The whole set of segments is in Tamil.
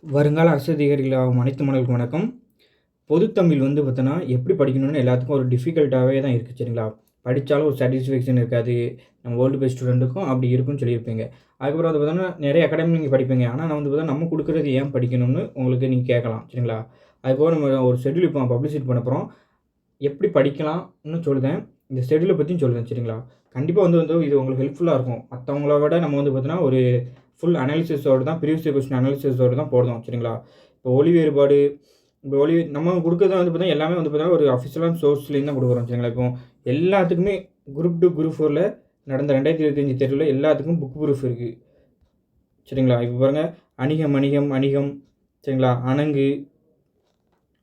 வருங்கால அரசு அதிகாரிகளாகும் அனைத்து மாணவர்களுக்கும் வணக்கம். பொதுத்தமிழ் பார்த்தோன்னா, எப்படி படிக்கணும்னு எல்லாத்துக்கும் ஒரு டிஃபிகல்ட்டாவே தான் இருக்குது சரிங்களா? படித்தாலும் ஒரு சாட்டிஸ்ஃபேக்ஷன் இருக்காது. நம்ம வேர்ல்டு பெஸ்ட் ஸ்டூடெண்ட்டுக்கும் அப்படி இருக்குன்னு சொல்லியிருப்பீங்க. அதுக்கப்புறம் பார்த்தோன்னா, நிறைய அகாடமி நீங்கள் படிப்பீங்க. ஆனால் நான் பார்த்தா நம்ம கொடுக்குறது ஏன் படிக்கணும்னு உங்களுக்கு நீங்க கேட்கலாம் சரிங்களா? அதுபோக நம்ம ஒரு ஷெட்யூல் இப்போ பப்ளிசிட்டி பண்ண போறோம். எப்படி படிக்கலாம்னு சொல்லுதேன். இந்த ஷெட்யூல பத்தியும் சொல்லுதேன் சரிங்களா? கண்டிப்பா இது உங்களுக்கு ஹெல்ப்ஃபுல்லா இருக்கும். மத்தவங்கள விட நம்ம பார்த்தீங்கன்னா, ஒரு ஃபுல் அனாலிசிஸோட தான் ப்ரீவியஸ் இயர் கொஸ்டின் அனாலிசிஸோட தான் போடுறோம் சரிங்களா? இப்போ ஒலி வேறுபாடு, இப்போ நம்ம குடுக்குறது பார்த்தீங்கன்னா, எல்லாமே பார்த்தீங்கன்னா, ஒரு அஃபிஷியலான சோர்ஸ்லேருந்து தான் குடுக்குறோம் சரிங்களா? இப்போ எல்லாத்துக்குமே குரூப் 2, குரூப் 4ல நடந்த 2025 தேர்வுல எல்லாத்துக்கும் புக் ப்ரூஃப் இருக்கு. சரிங்களா? இப்போ பாருங்க, அணிகம் சரிங்களா? அணங்கு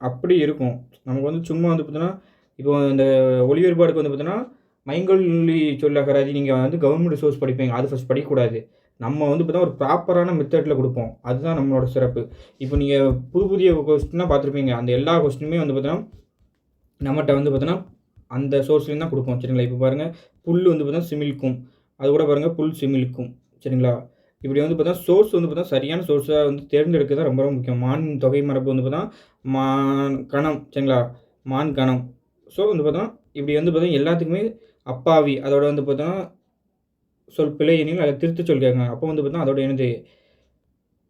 அப்படி இருக்கும். நமக்கு சும்மா பார்த்தீங்கன்னா, இப்போ இந்த ஒலி வேறுபாடுக்கு பார்த்தீங்கன்னா, மைங்கொல்லி சொல் அகராதி நீங்க கவர்மெண்ட் ரிசோர்ஸ் படிப்பீங்க. அது ஃபர்ஸ்ட் படிக்கக்கூடாது. நம்ம பார்த்தீங்கன்னா, ஒரு ப்ராப்பரான மெத்தட்ல குடுப்போம். அதுதான் நம்மளோட சிறப்பு. இப்போ நீங்க புதிய கொஸ்டின்லாம் பார்த்துருப்பீங்க. அந்த எல்லா கொஸ்டினுமே பார்த்தீங்கன்னா, நம்மட்ட பார்த்தீங்கன்னா, அந்த சோர்ஸ்லேருந்து தான் குடுப்போம். சரிங்களா? இப்போ பாருங்க, புல் பார்த்தீங்கன்னா சிமிழ்க்கும். அது கூட பாருங்க, புல் சிமிழ்க்கும். சரிங்களா? இப்படி பார்த்தீங்கன்னா, சோர்ஸ் பார்த்தீங்கன்னா, சரியான சோர்ஸா தேர்ந்தெடுக்கிறது ரொம்ப ரொம்ப முக்கியம். மான் தொகை மரபு பார்த்தீங்கன்னா, மான் கணம் சரிங்களா? மான் கணம். ஸோ பார்த்தீங்கன்னா, இப்படி பார்த்தீங்கன்னா, எல்லாத்துக்குமே அப்பாவி அதோட பார்த்தீங்கன்னா, சொல் பிழை எனில் அத திருத்தச் சொல் கேட்காங்க. அப்போ பார்த்தீங்கன்னா, அதோட என்னது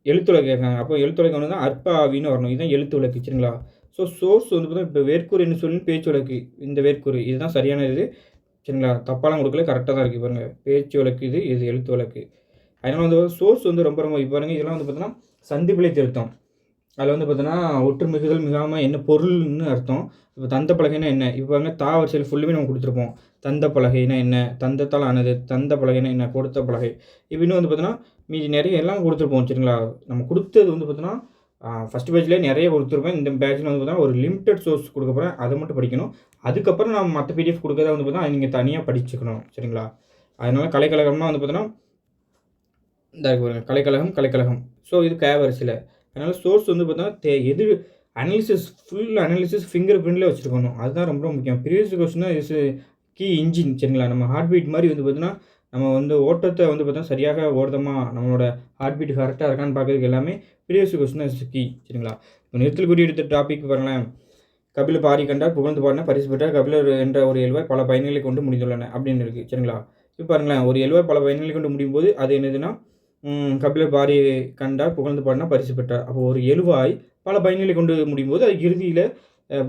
எழுத்துலகு கேட்காங்க. அப்போ எழுத்துலகு அற்ப ஆவின்னு வரணும். இதுதான் எழுத்து வழக்கு சரிங்களா? ஸோ சோர்ஸ் பார்த்தீங்கன்னா, இப்போ வேர்க்கூறு என்ன சொல்லி பேச்சு வழக்கு. இந்த வேர்க்கூறு இதுதான் சரியான இது. சரிங்களா? தப்பாலாம் குடுக்கல. கரெக்ட்டா தான் இருக்கு பாருங்க. பேச்சு வழக்கு இது எழுத்து வழக்கு. அதனால சோர்ஸ் ரொம்ப ரொம்ப இப்போ பாருங்க, இதெல்லாம் பார்த்தீங்கன்னா, சந்திப்பிழை திருத்தம். அதில பார்த்தீங்கன்னா, ஒற்று மிகுதல் மிகாம என்ன பொருள்னு அர்த்தம். இப்போ தந்த பலகைன்னா என்ன? இப்போ பாருங்க, தா வரிசையில ஃபுல்லுமே நம்ம குடுத்துருப்போம். தந்த பலகைன்னா என்ன? தந்தத்தால் ஆனது. தந்த பலகைன்னா என்ன? கொடுத்த பலகை. இப்ப இன்னும் பார்த்தீங்கன்னா, மீதி நெறைய எல்லாம் குடுத்துருப்போம் சரிங்களா? நம்ம குடுத்தது பார்த்தீங்கன்னா, ஃபர்ஸ்ட் பேஜ்லயே நெறைய குடுத்துருப்பேன். இந்த பேட்ச்ல பார்த்தீங்கன்னா, ஒரு லிமிட்டட் சோர்ஸ் குடுக்க போறேன். அத மட்டும் படிக்கணும். அதுக்கப்புறம் நான் மத்த பிடிஎஃப் குடுக்கறத பார்த்தீங்கன்னா, நீங்க தனியா படிச்சுக்கணும். சரிங்களா? அதனால கலைக்கழகம்னா பார்த்தீங்கன்னா, இந்தா இருக்கு பாருங்க. கலைக்கழகம். ஸோ இது க வரிசையில. அதனால சோர்ஸ் பார்த்தீங்கன்னா, எது அனாலிசிஸ் ஃபுல் அனாலிசிஸ் ஃபிங்கர் பிரிண்ட்ல வச்சிருக்கணும். அதுதான் ரொம்ப ரொம்ப முக்கியம். ப்ரீவியஸ் கொஸ்டின் தான் இஸ் கீ இன்ஜின் சரிங்களா? நம்ம ஹார்ட் பீட் மாரி பார்த்தீங்கன்னா, நம்ம ஓட்டத்த பார்த்தீங்கன்னா, சரியாக ஓடுதமா, நம்மளோட ஹார்ட் பீட் கரெக்ட்டா இருக்கான்னு பார்க்கறதுக்கு எல்லாமே ப்ரீவியஸ் கொஸ்டின் தான் இஸ் கீ சரிங்களா? இப்போ நிறுத்தல் குறி எடுத்த டாபிக் பாருங்களேன். கபில பாரி கண்டார் புகழ்ந்து பாடினார் பரிசு பெற்றார். கபிலர் என்ற ஒரு எழுவாய் பல பயன்களை கொண்டு முடிந்துள்ளன அப்படின்னு இருக்கு சரிங்களா? இப்போ பாருங்களேன், ஒரு எழுவாய் பல பயன்களை கொண்டு முடியும்போது அது என்னதுன்னா, கபிலர் பாரி கண்டார் புகழ்ந்து பாடினார் பரிசு பெற்றார். அப்போ ஒரு எழுவாய் பல பயன்களை கொண்டு முடியும்போது, அது இறுதியில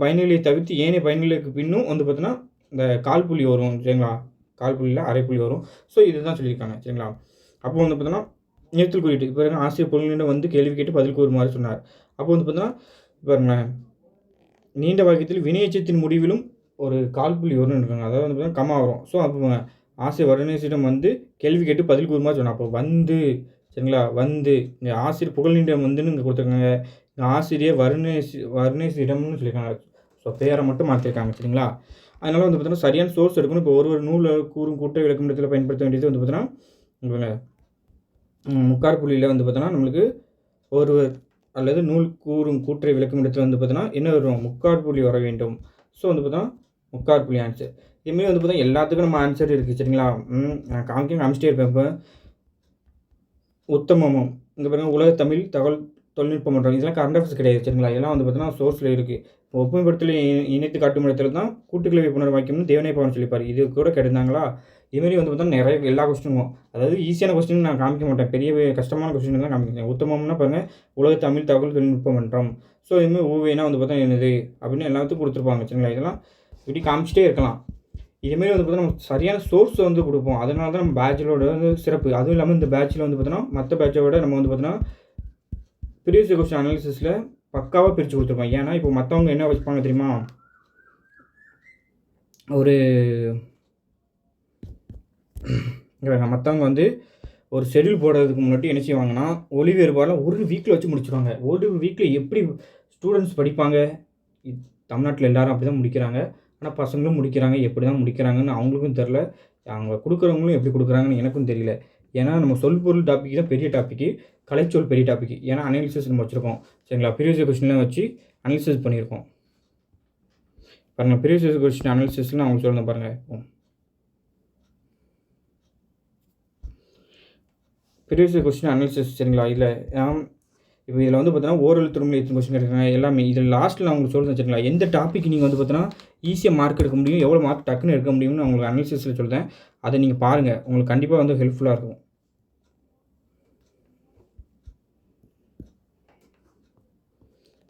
பயனிலையை தவிர்த்து ஏனைய பயன்களுக்கு பின்னும் பார்த்தீங்கன்னா, இந்த கால் புள்ளி வரும் சரிங்களா? கால் புள்ளில அரை புள்ளி வரும். ஸோ இதுதான் சொல்லியிருக்காங்க சரிங்களா? அப்போ பார்த்தீங்கன்னா, நிறுத்தல் குறியீட்டு இப்போ ஆசிரியர் பொருளிடம் கேள்வி கேட்டு பதில் கூறுமாறு சொன்னார். அப்போ பார்த்தீங்கன்னா, பாருங்களேன், நீண்ட வாக்கியத்தில் வினையெச்சத்தின் முடிவிலும் ஒரு கால் புள்ளி வரும்னு இருக்காங்க. அதாவது பார்த்தீங்கன்னா, கமா வரும். ஸோ அப்போ ஆசிரியர் வருணேசிடம் கேள்வி கேட்டு பதில் கூறுமாறு சொன்னார். அப்போ சரிங்களா? இங்க ஆசிரியர் புகழினிடம் இங்க குடுத்துருக்காங்க. இங்க ஆசிரியர் வருணேசிடம்னு சொல்லியிருக்காங்க. ஸோ பேர மட்டும் மாத்திருக்காங்க சரிங்களா? அதனால பார்த்தீங்கன்னா, சரியான சோர்ஸ் எடுக்கணும். இப்போ ஒரு நூல்ல கூறும் கூட்டல் விளக்கமிடத்தில பயன்படுத்த வேண்டியது பார்த்தீங்கன்னா, இவங்க முக்கார் புள்ளியில பார்த்தீங்கன்னா, நம்மளுக்கு ஒருவர் அல்லது நூல் கூறும் கூற்றை விளக்கமிடத்தில பார்த்தீங்கன்னா, என்ன வரும்? முக்கார் புள்ளி வர வேண்டும். ஸோ பார்த்தீங்கன்னா, முக்கார் புள்ளி ஆன்சர். இதுமாரி பார்த்தீங்கன்னா, எல்லாத்துக்கும் நம்ம ஆன்சர் இருக்கு சரிங்களா? நான் காமிச்சிட்டே இருப்பேன் இப்ப. உத்தமமும். இங்க பாருங்க, உலக தமிழ் தகவல் தொழில்நுட்ப மன்றம். இதெல்லாம் கரண்ட் அஃபேர்ஸ் கிடையாது சரிங்களா? இதெல்லாம் பார்த்தீங்கன்னா, சோர்ஸ்ல இருக்கு. ஒப்புமைப்படுத்தலை இணைத்து காட்டும் இடத்துல தான் கூட்டுக்கிளவி புணர் வாக்கியம்னு தேவனைய பவன் சொல்லியிருப்பாரு. இது கூட கெடுந்தாங்களா? இதுமாரி பார்த்தீங்கன்னா, நிறைய எல்லா கொஸ்டினும் அதாவது ஈஸியான கொஸ்டின் நான் காமிக்க மாட்டேன். பெரிய கஷ்டமான கொஸ்டின் தான் காமிக்கிறேன். உத்தமம்னா பாருங்க, உலக தமிழ் தகவல் தொழில்நுட்ப மன்றம். ஸோ இதுமாரி ஊவேனா பார்த்தா என்னது? அப்படின்னு எல்லாத்துக்கும் குடுத்துருப்பாங்க சரிங்களா? இதெல்லாம் இப்படி காமிச்சிட்டே இருக்கலாம். இதுமாரி பார்த்தீங்கன்னா, நமக்கு சரியான சோர்ஸ் குடுப்போம். அதனால தான் நம்ம பேட்சோட சிறப்பு. அதுவும் இல்லாம இந்த பேட்ச்ல பார்த்தீங்கன்னா, மத்த பேட்ச விட நம்ம பார்த்தீங்கன்னா, ப்ரீவியஸ் கொஸ்டின் அனாலிசிஸ்ல பக்காவா பிரிச்சு குடுத்துருப்போம். ஏன்னா, இப்போ மத்தவங்க என்ன வச்சுப்பாங்க தெரியுமா? ஒரு மத்தவங்க ஒரு ஷெட்யூல் போடுறதுக்கு முன்னாடி என்ன செய்வாங்கன்னா, ஒலி வேறுபாடுலாம் ஒரு வீக்ல வச்சு முடிச்சுருவாங்க. ஒரு வீக்ல எப்படி ஸ்டூடண்ட்ஸ் படிப்பாங்க? தமிழ்நாட்ல எல்லாரும் அப்படிதான் முடிக்கிறாங்க. ஆனா பசங்களும் முடிக்கிறாங்க. எப்படி தான் முடிக்கிறாங்கன்னு அவங்களுக்கும் தெரியல. அவங்க குடுக்குறவங்களும் எப்படி குடுக்குறாங்கன்னு எனக்கும் தெரியல. ஏன்னா, நம்ம சொல் பொருள் டாபிக் தான் பெரிய டாபிக்கு. கலைச்சொல் பெரிய டாபிக். ஏன்னா, அனாலிசிஸ் நம்ம வச்சிருக்கோம். சரிங்களா? ப்ரீவியஸ் கொஸ்டின்லாம் வச்சு அனாலிசிஸ் பண்ணியிருக்கோம். பாருங்க, ப்ரீவியஸ் கொஸ்டின் அனாலிசிஸ்ல நான் உங்களுக்கு சொல்றேன் பாருங்க. ப்ரீவியஸ் கொஸ்டின் அனாலிசிஸ் சரிங்களா? இதுல இப்போ இதில் வந்து பார்த்தீங்கன்னா ஓரல் திரும்ப எத்தனை கொஸ்டின் கேட்குறாங்க எல்லாமே. இதில் லாஸ்ட்டில் நான் உங்களுக்கு சொல்கிறேன் வச்சுக்கலாம், எந்த டாபிக் நீங்கள் வந்து பார்த்தீங்கன்னா ஈஸியாக மார்க் எடுக்க முடியும், எவ்வளோ மார்க் டக்குன்னு எடுக்க முடியும்னு உங்களுக்கு அனாலிசிஸில் சொல்கிறேன். அதை நீங்கள் பாருங்கள், உங்களுக்கு கண்டிப்பாக வந்து ஹெல்ப்ஃபுல்லாக இருக்கும்.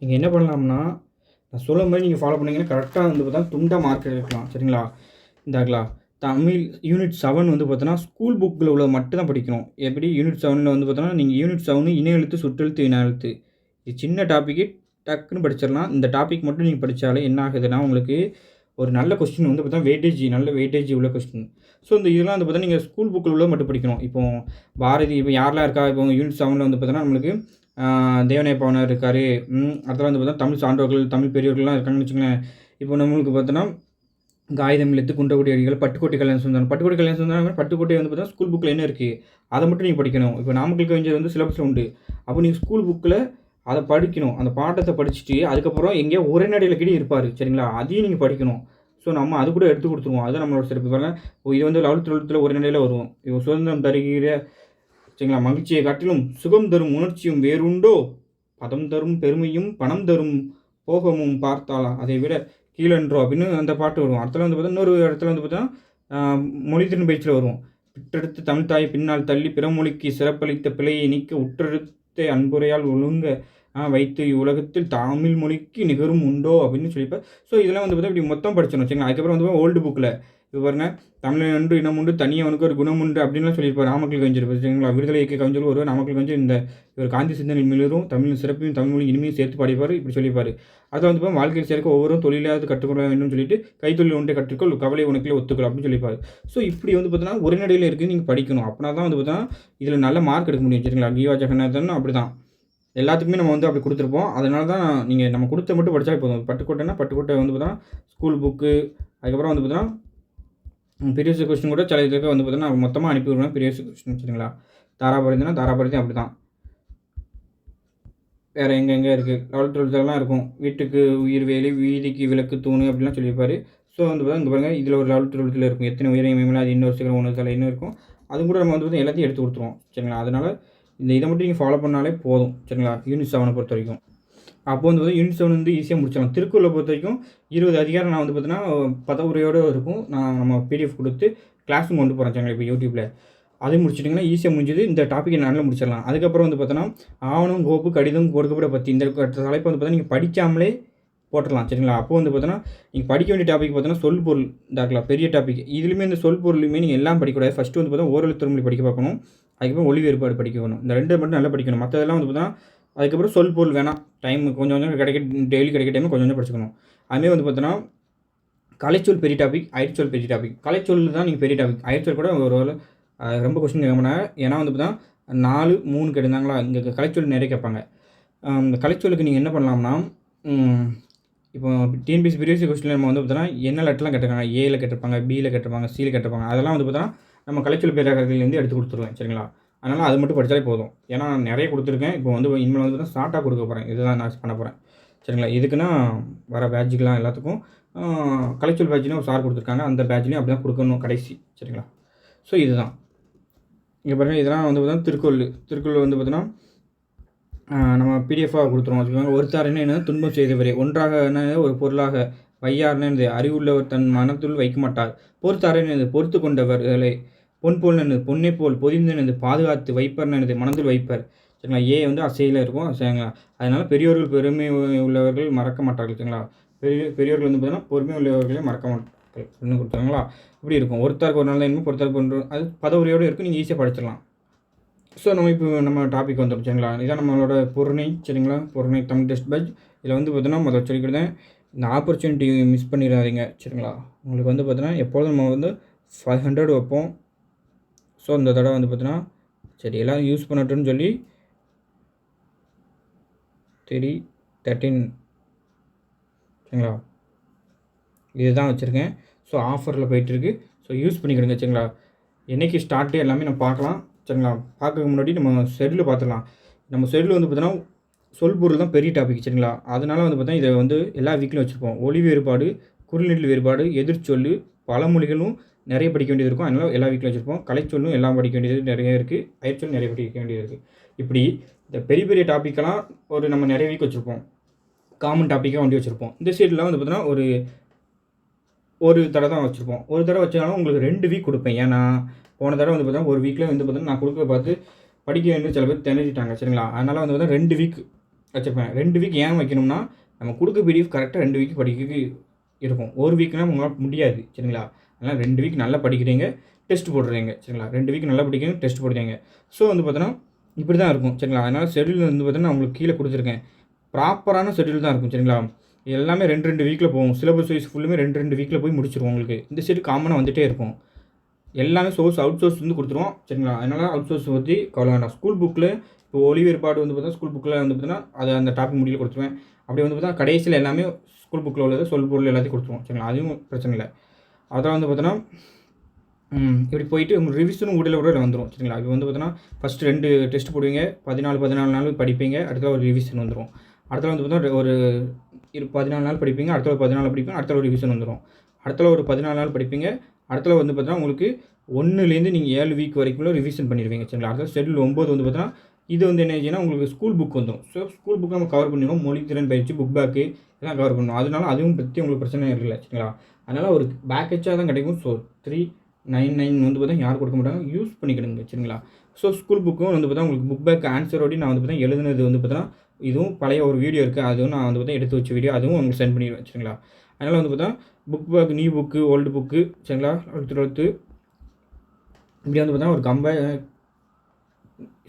நீங்கள் என்ன பண்ணலாம்னா, நான் சொல்லும் போது நீங்கள் ஃபாலோ பண்ணிங்கன்னா கரெக்டாக வந்து பார்த்தா துண்டாக மார்க் எடுக்கலாம். சரிங்களா? இந்தாங்களா தமிழ் யூனிட் 7 வந்து பார்த்தோன்னா ஸ்கூல் புக்கில் உள்ள மட்டும் தான் படிக்கணும். எப்படி யூனிட் 7ல் வந்து பார்த்தோன்னா, நீங்கள் யூனிட் 7 இன எழுத்து, சுற்றெழுத்து, இன எழுத்து, இது சின்ன டாப்பிக்கு டக்குன்னு படிச்சிடலாம். இந்த டாபிக் மட்டும் நீங்கள் படித்தாலே என்ன ஆகுதுன்னா, உங்களுக்கு ஒரு நல்ல கொஸ்டின் வந்து பார்த்தா நல்ல வெயிட்டேஜ் உள்ள கொஸ்டின். ஸோ இந்த இதெல்லாம் வந்து பார்த்தா நீங்கள் ஸ்கூல் புக்கில் உள்ள மட்டும் படிக்கணும். இப்போ பாரதி இப்போ யாரெல்லாம் இருக்கா, இப்போ யூனிட் 7ல் வந்து பார்த்தோன்னா நம்மளுக்கு தேவநேய பாவனர் இருக்கார். அடுத்தலாம் வந்து பார்த்தா தமிழ் சான்றோர்கள், தமிழ் பெரியவர்கள்லாம் இருக்காங்கன்னு வச்சுக்கோங்களேன். இப்போ நம்மளுக்கு பார்த்தோன்னா காகிதம் எழுத்து, குன்றக்குடி அடிகள், பட்டுக்கோட்டை கல்யாண சுந்தரம். பட்டுக்கோட்டை கல்யாண சுந்தரம் பட்டுக்கோட்டை வந்து பார்த்தா ஸ்கூல் புக்கில் என்ன இருக்குது அதை மட்டும் நீங்கள் படிக்கணும். இப்போ நாமக்கல் கவிஞர் வந்து சிலபஸில் உண்டு. அப்போ நீங்கள் ஸ்கூல் புக்கில் அதை படிக்கணும். அந்த பாட்டத்தை படிச்சுட்டு அதுக்கப்புறம் எங்கேயோ உரைநடையில் கீழே இருப்பார். சரிங்களா? அதையும் நீங்கள் படிக்கணும். ஸோ நம்ம அது கூட எடுத்து கொடுத்துருவோம். அதுதான் நம்மளோட சிறப்பு. பாருங்கள், இது வந்து 11th 12th உரைநடையில் வரும். இப்போ சுதந்திரம் தருகிற சரிங்களா, மகிழ்ச்சியை காட்டிலும் சுகம் தரும் உணர்ச்சியும் வேறுண்டோ, பதம் தரும் பெருமையும் பணம் தரும் போகமும் பார்த்தாலா அதை விட கீழன்றோ அப்படின்னு அந்த பாட்டு வரும். அடுத்தல வந்து பார்த்தா இன்னொரு இடத்துல வந்து பார்த்தா மொழி திறன் பயிற்சியில் வரும். பிற்றெடுத்து தமிழ் தாயை பின்னால் தள்ளி பிறமொழிக்கு சிறப்பளித்த பிழையை நீக்க உற்றெடுத்த அன்புரையால் ஒழுங்க வைத்து உலகத்தில் தமிழ் மொழிக்கு நிகரும் உண்டோ அப்படின்னு சொல்லியிருப்பார். ஸோ இதெல்லாம் வந்து பார்த்தா இப்படி மொத்தம் படிச்சிடணும். சரிங்களா? அதுக்கப்புறம் வந்து ஓல்டு புக்கில் இப்போ பாருங்க, தமிழன் உண்டு இனம் உண்டு தனியவனுக்கு ஒரு குணம் உண்டு அப்படின்லாம் சொல்லியிருப்பார். நாமக்கல் கவிஞர் சரிங்களா? விடுதலை இயக்க கவிஞர் ஒரு நாமக்கல் கவிஞர் இந்த இவர் காந்தி சிந்தனை மிளரும் தமிழின் சிறப்பையும் தமிழ் மொழி இனிமையும் சேர்த்து பாடிப்பார். இப்படி சொல்லியிருப்பார். அதை வந்து வாழ்க்கையில் சேர்க்க ஒவ்வொரு தொழிலாவது கற்றுக்கொள்ள வேண்டும் சொல்லிட்டு கைத்தொழில் ஒன்றை கற்றுக்கொள் கவலை உனக்குள்ளே ஒத்துக்கொள் அப்படின்னு சொல்லியிருப்பார். ஸோ இப்படி வந்து பார்த்தீங்கன்னா உரைநடையில் இருக்குது, நீங்கள் படிக்கணும். அப்படின்னா தான் வந்து பார்த்தீங்கன்னா இதில் நல்ல மார்க் எடுக்க முடியும். சரிங்களா? கீவா ஜெகநாதன் அப்படி தான் எல்லாத்துக்குமே நம்ம வந்து அப்படி கொடுத்துருப்போம். அதனால தான் நீங்கள் நம்ம கொடுத்த மட்டும் படித்தா போதும். பட்டுக்கோட்டைனா பட்டுக்கோட்டை வந்து பார்த்தீங்கன்னா ஸ்கூல் புக்கு, அதுக்கப்புறம் வந்து பார்த்தீங்கன்னா ப்ரீவியஸ் கொஸ்டின் கூட சில இதுக்கு வந்து பார்த்தீங்கன்னா மொத்தமாக அனுப்பி விடுவேன். ப்ரீவியஸ் கொஸ்டின் சரிங்களா? தாராபுரத்துனா தாராபுரத்தையும் அப்படி தான். வேறு எங்கெங்கே இருக்குது 11th 12thலாம் இருக்கும். வீட்டுக்கு உயிர் வேலி, வீதிக்கு விளக்கு தூணு அப்படிலாம் சொல்லியிருப்பார். ஸோ வந்து பார்த்தா இங்கே பாருங்கள், இதில் ஒரு 11th 12thல இருக்கும். எத்தனை உயிரை மேலே அது இன்னொரு சீக்கிரம் ஒன்று தலை இன்னும் இருக்கும். அது கூட நம்ம வந்து பார்த்தா எல்லாத்தையும் எடுத்து கொடுத்துருவோம். சரிங்களா? அதனால் இந்த இதை மட்டும் நீங்கள் ஃபாலோ பண்ணாலே போதும். சரிங்களா? யூனிட் 7 பொறுத்த வரைக்கும். அப்போ வந்து யூனிட் 7 வந்து ஈஸியாக முடிச்சிடலாம். திருக்குறளை பொறுத்த வரைக்கும் 20 அதிகாரம் நான் வந்து பார்த்தீங்கன்னா பதவுரையோடு இருக்கும். நான் நம்ம பிடிஎஃப் கொடுத்து கிளாஸும் கொண்டு போகிறேன். சரிங்களா? இப்போ யூடியூப்பில் அது முடிச்சிட்டிங்கன்னா ஈஸியாக முடிஞ்சது. இந்த டாப்பிக்கை நல்லா முடிச்சிடலாம். அதுக்கப்புறம் வந்து பார்த்தோன்னா ஆவணம், கோப்பு, கடிதம், கொடுக்கப்பட பற்றி இந்த தலைப்பை வந்து பார்த்தா நீங்கள் படிக்காமலே போட்டுடலாம். சரிங்களா? அப்போ வந்து பார்த்தோன்னா நீங்கள் படிக்க வேண்டிய டாபிக் பார்த்தோன்னா சொல் பொருள் இதாக்கலாம் பெரிய டாபிக். இதுலேயுமே இந்த சொல் பொருளுமே நீங்கள் எல்லாம் படிக்கக்கூடாது. ஃபஸ்ட்டு வந்து பார்த்தா ஓரல் திருமொழி படிக்க பார்க்கணும். அதுக்கப்புறம் ஒளி வேறுபாடு படிக்கணும். இந்த 2 மட்டும் நல்லா படிக்கணும். மற்றதெல்லாம் வந்து பார்த்தா அதுக்கப்புறம் சொல் பொருள் வேணாம். டைம் கொஞ்சம் கொஞ்சம் டெய்லி கிடைக்க டைம் கொஞ்சம் கொஞ்சம் படிச்சுக்கணும். அதுமாதிரி வந்து பார்த்தோன்னா கலைச்சொல் பெரிய டாபிக், அயற்சொல் பெரிய டாபிக். கலைச்சொல் தான் நீங்கள் பெரிய டாபிக். அயற்சொல் கூட ஒரு ரொம்ப கொஸ்டின் கேட்க ஏன்னா வந்து பார்த்தா 4 3 கேட்டிருந்தாங்களா, இங்கே கலைச்சொல் நிறைய கேட்பாங்க. இந்த கலைச்சொலுக்கு நீங்கள் என்ன பண்ணலாம்னா, இப்போ டிஎன்பிஎஸ்சி ப்ரீவியஸ் கொஸ்டினில் நம்ம வந்து பார்த்தோன்னா என்ன லெட்டர்லாம் கேட்டிருக்காங்க, ஏல கேட்டிருப்பாங்க, பியில் கேட்டிருப்பாங்க, சியில் கேட்டிருப்பாங்க. அதெல்லாம் வந்து பார்த்தா நம்ம கலைச்சொல் பேராகலேருந்து எடுத்து கொடுத்துருவேன். சரிங்களா? அதனால் அது மட்டும் படித்தாலே போதும். ஏன்னா நான் நிறைய கொடுத்துருக்கேன். இப்போ வந்து இனிமேல் வந்து பார்த்தா ஷார்ட்டாக கொடுக்க போகிறேன். இதுதான் நான் பண்ண போகிறேன். சரிங்களா? இதுக்குன்னா வர பேட்சுக்கெலாம் எல்லாத்துக்கும் கலைச்சொல் பேட்சுன்னு ஒரு சார் கொடுத்துருக்காங்க. அந்த பேட்ச்லேயும் அப்படி தான் கொடுக்கணும் கடைசி. சரிங்களா? ஸோ இதுதான் இங்கே பாருங்கள். இதெல்லாம் வந்து பார்த்தா திருக்குறள் வந்து பார்த்தோன்னா நம்ம பிடிஎஃபாக கொடுத்துருவோம். வச்சுக்கோங்க. ஒருத்தாருன்னு என்ன துன்பம் செய்தவரே, ஒன்றாக என்ன ஒரு பொருளாக, வையார்னு என்னது அறிவுள்ளவர் தன் மனத்துள் வைக்க மாட்டார், பொறுத்தாருன்னு என்னது பொறுத்து கொண்டவர்களே, பொன் போல் என்னது பொன்னை போல் பொதிந்து என்னது பாதுகாத்து வைப்பர்னு என்னது மனதில் வைப்பர். சரிங்களா? ஏ வந்து அசையில் இருக்கும். சரிங்களா? அதனால் பெரியோர்கள் பெருமை உள்ளவர்கள் மறக்க மாட்டார்கள். சரிங்களா? பெரியோர்கள் வந்து பார்த்தீங்கன்னா பொறுமை உள்ளவர்களே மறக்க மாட்டார்கள் அப்படின்னு கொடுத்தாங்களா. இப்படி இருக்கும். ஒருத்தருக்கு ஒரு நாள் தான் இனிமே பொறுத்தாருக்கு ஒன்று, அது பதவுரையோடு இருக்கும். நீங்கள் ஈஸியாக படிச்சிடலாம். ஸோ நம்ம டாபிக் வந்துடும். சரிங்களா? இதான் நம்மளோட பொருணை. சரிங்களா? Porunai Tamil test batch. இதில் வந்து பார்த்தோன்னா முதல் சொல்லிக்கிட்டேன், இந்த ஆப்பர்ச்சுனிட்டி மிஸ் பண்ணிடாதீங்க. சரிங்களா? உங்களுக்கு வந்து பார்த்தோன்னா எப்பொழுதும் நம்ம வந்து 500 வைப்போம். ஸோ இந்த தடவை வந்து பார்த்தோன்னா சரி எல்லோரும் யூஸ் பண்ணட்டும்னு சொல்லி 13 சரிங்களா? இதுதான் வச்சுருக்கேன். ஸோ ஆஃபரில் போயிட்டுருக்கு. ஸோ யூஸ் பண்ணிக்கிடுங்க. சரிங்களா? என்றைக்கு ஸ்டார்ட்டு எல்லாமே நம்ம பார்க்கலாம். சரிங்களா? பார்க்கறதுக்கு முன்னாடி நம்ம ஷெட்யூல் பார்த்துடலாம். நம்ம ஷெட்யூல் வந்து பார்த்தோன்னா சொல் பொருள் தான் பெரிய டாபிக். சரிங்களா? அதனால் வந்து பார்த்தா இதை வந்து எல்லா வீக்லையும் வச்சுருப்போம். ஒளி வேறுபாடு, குறுநெடில் வேறுபாடு, எதிர்ச்சொல், பழமொழிகளும் நிறைய படிக்க வேண்டியது இருக்கும். அதனால் எல்லா வீக்லையும் வச்சுருப்போம். கலைச்சொல்லும் எல்லாம் படிக்க வேண்டியது நிறைய இருக்குது. அயற்சொல் நிறைய படிக்க வேண்டியது இருக்குது. இப்படி இந்த பெரிய பெரிய டாப்பிக்கெல்லாம் ஒரு நம்ம நிறைய வீக் வச்சுருப்போம், காமன் டாப்பிக்காக வண்டி வச்சுருப்போம். இந்த சீட்லாம் வந்து பார்த்தீங்கன்னா ஒரு தடவை தான் வச்சுருப்போம். ஒரு தடவை வச்சாலும் உங்களுக்கு 2 வீக் கொடுப்பேன். ஏன்னா போன தடவை வந்து பார்த்தீங்கன்னா ஒரு வீக்கில் வந்து பார்த்தீங்கன்னா நான் கொடுக்க பார்த்து படிக்க வேண்டிய சில பேர் திணறிட்டாங்க சரிங்களா. அதனால் வந்து பார்த்தீங்கன்னா 2 வீக் வச்சுருப்பேன். 2 வீக் ஏன் வைக்கணும்னா நம்ம கொடுக்க பிடிஎஃப் கரெக்டாக 2 வீக் படிக்க இருக்கும். ஒரு வீக்னால் உங்களால் முடியாது சரிங்களா. அதனால் 2 வீக் நல்லா படிக்கிறீங்க, டெஸ்ட் போடுறீங்க சரிங்களா. 2 வீக் நல்லா படிக்கிறீங்க, டெஸ்ட் போடுறீங்க. ஸோ வந்து பார்த்தோன்னா இப்படி தான் இருக்கும் சரிங்களா. அதனால் ஷெட்யூல் வந்து பார்த்தீங்கன்னா உங்களுக்கு கீழே கொடுத்துருக்கேன். ப்ராப்பரான ஷெட்யூல் தான் இருக்கும் சரிங்களா. எல்லாமே 2 வீக்கில் போகும். சிலபஸ் வைஸ் ஃபுல்லுமே 2 வீக்கில் போய் முடிச்சிருவோம். உங்களுக்கு இந்த சைடு காமனாக வந்துகிட்டே இருக்கும். எல்லாமே அவுட் சோர்ஸ் வந்து கொடுத்துருவோம் சரிங்களா. அதனால் அவுட் சோர்ஸ் பற்றி கவலை வேண்டாம். ஸ்கூல் புக்கில் இப்போ ஒளிவேறுபாடு வந்து பார்த்தா ஸ்கூல் புக்கில் வந்து பார்த்தீங்கன்னா அதை அந்த டாபிக் முடியல கொடுத்துருவேன். அப்படி வந்து பார்த்தா கடைசியில் எல்லாமே ஸ்கூல் புக்கில் உள்ளது சொல் பொருள் எல்லாத்தையும் கொடுத்துருவோம் சரிங்களா. அதுவும் பிரச்சனை இல்லை. அதெல்லாம் வந்து பார்த்தோன்னா இப்படி போயிட்டு உங்களுக்கு ரிவிஷனும் கூட வந்துடும் சரிங்களா. இப்போ வந்து பார்த்தோன்னா ஃபஸ்ட்டு 2 டெஸ்ட் போடுவீங்க, 14 நாள் படிப்பீங்க, அடுத்த ஒரு ரிவிஷன் வந்துடும். அடுத்த வந்து பார்த்தா ஒரு 14 நாள் படிப்பீங்க, அடுத்த ஒரு 14 படிப்பீங்க, அடுத்த ஒரு ரிவிஷன் வந்துடும். அடுத்த ஒரு 14 நாள் படிப்பீங்க, அடுத்த வந்து பார்த்தீங்கன்னா உங்களுக்கு 1லேருந்து நீங்கள் 7 வீக் வரைக்கும் ரிவிஷன் பண்ணிடுவீங்க சரிங்களா. அடுத்த ஷெட்யூல் 9 வந்து பார்த்தீங்கன்னா இது வந்து என்ன ஆச்சுன்னா உங்களுக்கு ஸ்கூல் புக் வந்துடும். ஸோ ஸ்கூல் புக் நம்ம கவர் பண்ணிடுவோம். மொழித்திறன் பயிற்சி, புக் பேக்கு இதெல்லாம் கவர் பண்ணுவோம். அதனால அதுவும் பற்றி உங்களுக்கு பிரச்சனை இல்லை சரிங்களா. அதனால் ஒரு பேக்கேஜாக தான் கிடைக்கும். ஸோ 399 வந்து பார்த்தா யாரும் கொடுக்க மாட்டாங்க, யூஸ் பண்ணிக்கிடுங்க சரிங்களா. ஸோ ஸ்கூல் புக்கும் வந்து பார்த்தா உங்களுக்கு புக் பேக் ஆன்சரோடு நான் வந்து பார்த்தா எழுதுனது வந்து பார்த்தீங்கன்னா இதுவும் பழைய ஒரு வீடியோ இருக்குது, அதுவும் நான் வந்து பார்த்தா எடுத்து வச்ச வீடியோ, அதுவும் உங்களுக்கு சென்ட் பண்ணிடுவேன் சரிங்களா. அதனால் வந்து பார்த்தா book back, new book, old book சரிங்களா. 12th இப்படி வந்து பார்த்தா ஒரு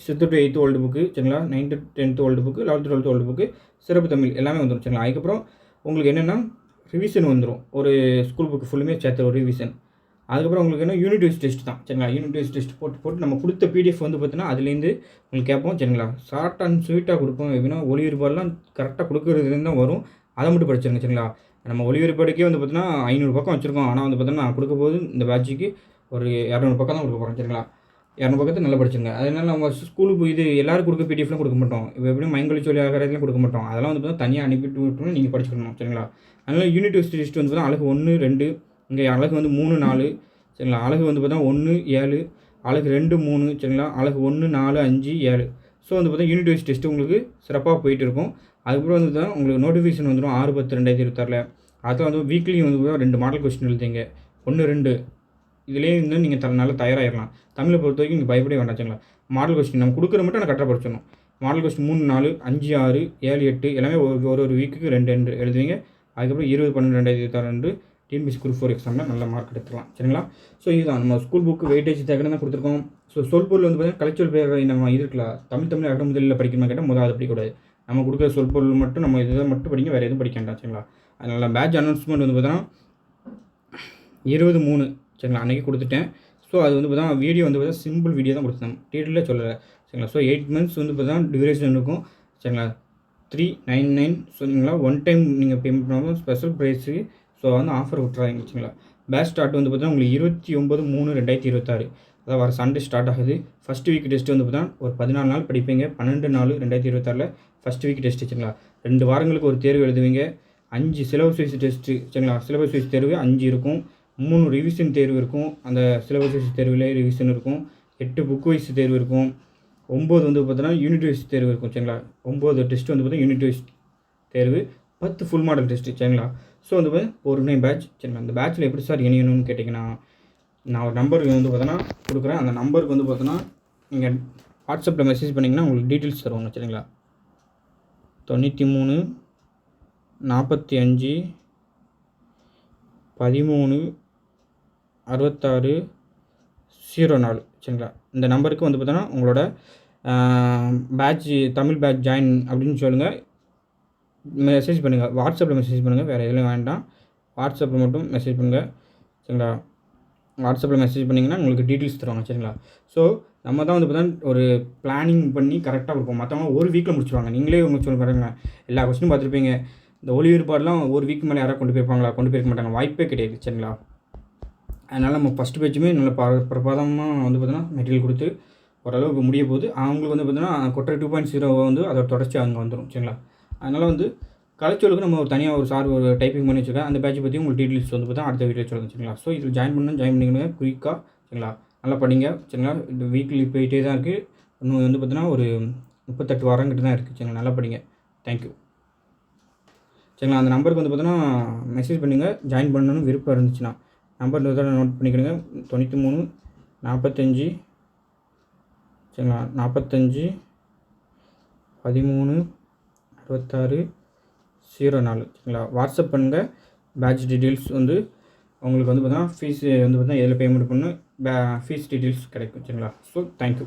6th to 8th old book சரிங்களா. 9th to 10th old book, 11th 12th old book, சிறப்பு தமிழ் எல்லாமே வந்துடும் சரிங்களா. அதுக்கப்புறம் உங்களுக்கு என்னென்னா ரிவிஷன் வந்துடும். ஒரு ஸ்கூல் புக்கு ஃபுல்லுமே சேர்த்த ஒரு ரிவிஷன். அதுக்கப்புறம் உங்களுக்கு என்ன யூனிட் வைஸ் டெஸ்ட் தான் சரிங்களா. யூனிட் வைஸ் டெஸ்ட் போட்டு நம்ம கொடுத்த பிடிஎஃப் வந்து பார்த்தீங்கன்னா அதுலேருந்து உங்களுக்கு கேட்போம் சரிங்களா. ஷார்ட் அண்ட் ஸ்வீட்டாக கொடுப்போம். எப்படின்னா ஒளிவேறுபாடுலாம் கரெக்டாக கொடுக்குறதுலேருந்து தான் வரும். அதை மட்டும் படிச்சிருங்க சரிங்களா. நம்ம ஒளிவேறுபாடுக்கே வந்து பார்த்தீங்கன்னா 500 பக்கம் வச்சுருக்கோம். ஆனால் வந்து பார்த்தீங்கன்னா நான் கொடுக்க போது இந்த பேட்சுக்கு ஒரு 200 பக்கம் தான் கொடுக்க போகிறோம் சரிங்களா. 200 பக்கத்தை நல்லா படிச்சுங்க. அதனால் நம்ம ஸ்கூலுக்கு இது எல்லோரும் கொடுக்க பிடிஎஃப்லாம் கொடுக்க மாட்டோம். இப்போ எப்படியும் மைங்கொழி சொல்லி ஆகிறதுலாம் கொடுக்க மாட்டோம். அதெல்லாம் வந்து பார்த்தீங்கன்னா தனியாக அனுப்பிட்டு விட்டுணும், நீங்கள் படிச்சுக்கணும் சரிங்களா. அதனால் யூனிட் வைஸ் டெஸ்ட் வந்து பார்த்தீங்கன்னா அழகு 1, 2 இங்கே அழகு வந்து 3, 4 சரிங்களா. அழகு வந்து பார்த்தா 1, 7, அழகு 2, 3 சரிங்களா. அழகு 1, 4, 5, 7. ஸோ வந்து பார்த்தா யூனிட் வைஸ் டெஸ்ட்டு உங்களுக்கு சிறப்பாக போயிட்டு இருக்கும். அதுக்கப்புறம் வந்து தான் உங்களுக்கு நோட்டிஃபிகேஷன் வந்துடும் 6/10/2026. அதில் வந்து வீக்லி வந்து 2 மாடல் கொஸ்டின் எழுதிங்க. 1, 2 இதிலே இருந்து நீங்கள் நல்லா தயாராகிடலாம். தமிழை பொறுத்த வரைக்கும் நீங்கள் பயப்படவே வேண்டாம் சரிங்களா. மாடல் கொஸ்டின் நம்ம கொடுக்குற மட்டும் நான் கரெக்டாக படிச்சிடணும். மாடல் கொஸ்டின் 3, 4, 5, 6, 7, 8 எல்லாமே ஒரு வீக்குக்கு 2 எழுதுவீங்க. அதுக்கப்புறம் 20/12/2022 டிஎன்பிஎஸ்சி குரூப் 4 எக்ஸாமில் நல்ல மார்க் எடுத்துக்கலாம் சரிங்களா. ஸோ இதுதான் நம்ம ஸ்கூல் புக்கு வெயிட்டேஜ் தகவல் தான் கொடுத்துருக்கோம். ஸோ சொற்பொருள் வந்து பார்த்தீங்கன்னா கலைச்சொல் பேர் நம்ம இது இருக்கலாம். தமிழ் அகமுதலில் படிக்கணுமா கேட்டால் முதல் அதை படிக்கக்கூடாது. நம்ம கொடுக்குற சொற்பொருள் மட்டும் நம்ம இதை மட்டும் படிங்க, வேறு எதுவும் படிக்க வேண்டாம் சரிங்களா. அதனால் பேட்ச் அனௌன்ஸ்மெண்ட் வந்து பார்த்தீங்கன்னா 20/3 சரிங்களா அன்றைக்கி கொடுத்துட்டேன். ஸோ அது வந்து பார்த்தா வீடியோ வந்து பார்த்தா சிம்பிள் வீடியோ தான் கொடுத்தேன், டீட்டெயிலாக சொல்லலை சரிங்களா. ஸோ 8 months வந்து பார்த்தா டியூரேஷன் இருக்கும் சரிங்களா. 399 சரிங்களா. ஒன் டைம் நீங்கள் பேமெண்ட் பண்ணாமல் ஸ்பெஷல் ப்ரைஸு. ஸோ வந்து ஆஃபர் விட்றாங்க வச்சுங்களா. பேட்ச் ஸ்டார்ட் வந்து பார்த்தீங்கன்னா உங்களுக்கு 29/3/2026 அதாவது வர சண்டே ஸ்டார்ட் ஆகுது. ஃபஸ்ட் வீக் டெஸ்ட் வந்து பார்த்தீங்கன்னா ஒரு 14 நாள் படிப்பீங்க. 12/4/2026 ஃபஸ்ட் வீக் டெஸ்ட் வச்சுங்களா. 2 வாரங்களுக்கு ஒரு தேர்வு எழுதுவீங்க. 5 சிலபஸ் வைஸ் டெஸ்ட்டு சரிங்களா. சிலபஸ் வைஸ் தேர்வு 5 இருக்கும். 3 ரிவிஷன் தேர்வு இருக்கும். அந்த சிலபஸ் வைஸ் தேர்வில் ரிவிஷன் இருக்கும். 8 புக் வைஸ் தேர்வு இருக்கும். 9 வந்து பார்த்தீங்கன்னா யூனிட் வைஸ் தேர்வு இருக்கும் சரிங்களா. 9 டெஸ்ட் வந்து பார்த்தீங்கன்னா யூனிட் வைஸ் தேர்வு, 10 ஃபுல் மாடல் டெஸ்ட்டு சரிங்களா. ஸோ வந்து ஒரு பேட்ச் சரிங்களா. அந்த பேட்சில் எப்படி சார் இணையணும்னு கேட்டிங்கன்னா நான் ஒரு நம்பர் வந்து பார்த்தோன்னா கொடுக்குறேன். அந்த நம்பருக்கு வந்து பார்த்தோன்னா நீங்கள் வாட்ஸ்அப்பில் மெசேஜ் பண்ணிங்கன்னா உங்களுக்கு டீட்டெயில்ஸ் தருவாங்க சரிங்களா. 93 45 13 66 04 சரிங்களா. இந்த நம்பருக்கு வந்து பார்த்தோன்னா உங்களோட பேட்ச் தமிழ் பேட்ச் ஜாயின் அப்படின்னு சொல்லுங்கள். மெசேஜ் பண்ணுங்கள், வாட்ஸ்அப்பில் மெசேஜ் பண்ணுங்கள், வேறு எதுலையும் வேண்டாம். வாட்ஸ்அப்பில் மட்டும் மெசேஜ் பண்ணுங்கள் சரிங்களா. வாட்ஸ்அப்பில் மெசேஜ் பண்ணிங்கன்னா உங்களுக்கு டீட்டெயில்ஸ் தருவாங்க சரிங்களா. ஸோ நம்ம தான் வந்து பார்த்தா ஒரு பிளானிங் பண்ணி கரெக்டாக கொடுப்போம். மற்றவங்க ஒரு வீக்கில் முடிச்சுவாங்க. நீங்களே உங்களுக்கு சொல்ல பாருங்க, எல்லா கொஸ்டினும் பார்த்துருப்பீங்க. இந்த ஒளிவேறுபாடுலாம் ஒரு வீக் மேலே யாராவது கொண்டு போயிருப்பாங்களா? கொண்டு போயிருக்க மாட்டாங்க, வாய்ப்பே கிடையாது சரிங்களா. அதனால் நம்ம ஃபஸ்ட்டு பேட்சுமே நல்ல பிரபாதமாக வந்து பார்த்தோன்னா மெட்டீரியல் கொடுத்து ஓரளவுக்கு முடிய போகுது. அவங்களுக்கு வந்து பார்த்தீங்கன்னா கொட்டை 2.0 வந்து அதோட தொடர்ச்சி அங்கே வந்துடும் சரிங்களா. அதனால் வந்து கலைச்சொலுக்கு நம்ம ஒரு தனியாக ஒரு சார் ஒரு டைப்பிங் பண்ணி வச்சுருக்கேன். அந்த பேட்சை பற்றி உங்களுக்கு டீட்டெயில்ஸ் வந்து பார்த்தா அடுத்த வீடியோ சொல்லுங்கள் சரிங்களா. ஸோ இதில் ஜாயின் பண்ணிக்கணுங்க குயிக்காக சரிங்களா. நல்லா படிங்க சரிங்களா. இந்த வீக்லி போயிட்டே தான் இருக்குது. இன்னும் வந்து பார்த்தீங்கன்னா ஒரு 38 வாரங்கிட்ட தான் இருக்குது சரிங்களா. நல்லா படிங்க. தேங்க்யூ. சரிங்களா. அந்த நம்பருக்கு வந்து பார்த்தோன்னா மெசேஜ் பண்ணுங்கள். ஜாயின் பண்ணணும்னு விருப்பம் இருந்துச்சுன்னா. Number note பண்ணிக்கிடுங்க. 93 45 சரிங்களா 45 13 66 04 சரிங்களா. வாட்ஸ்அப் பண்ணுங்கள். பேட்ச் டீட்டெயில்ஸ் வந்து உங்களுக்கு வந்து பார்த்தீங்கன்னா ஃபீஸ் வந்து பார்த்தீங்கன்னா எதில் பேமெண்ட் பண்ணணும் ஃபீஸ் டீட்டெயில்ஸ் கிடைக்கும் சரிங்களா. So thank you.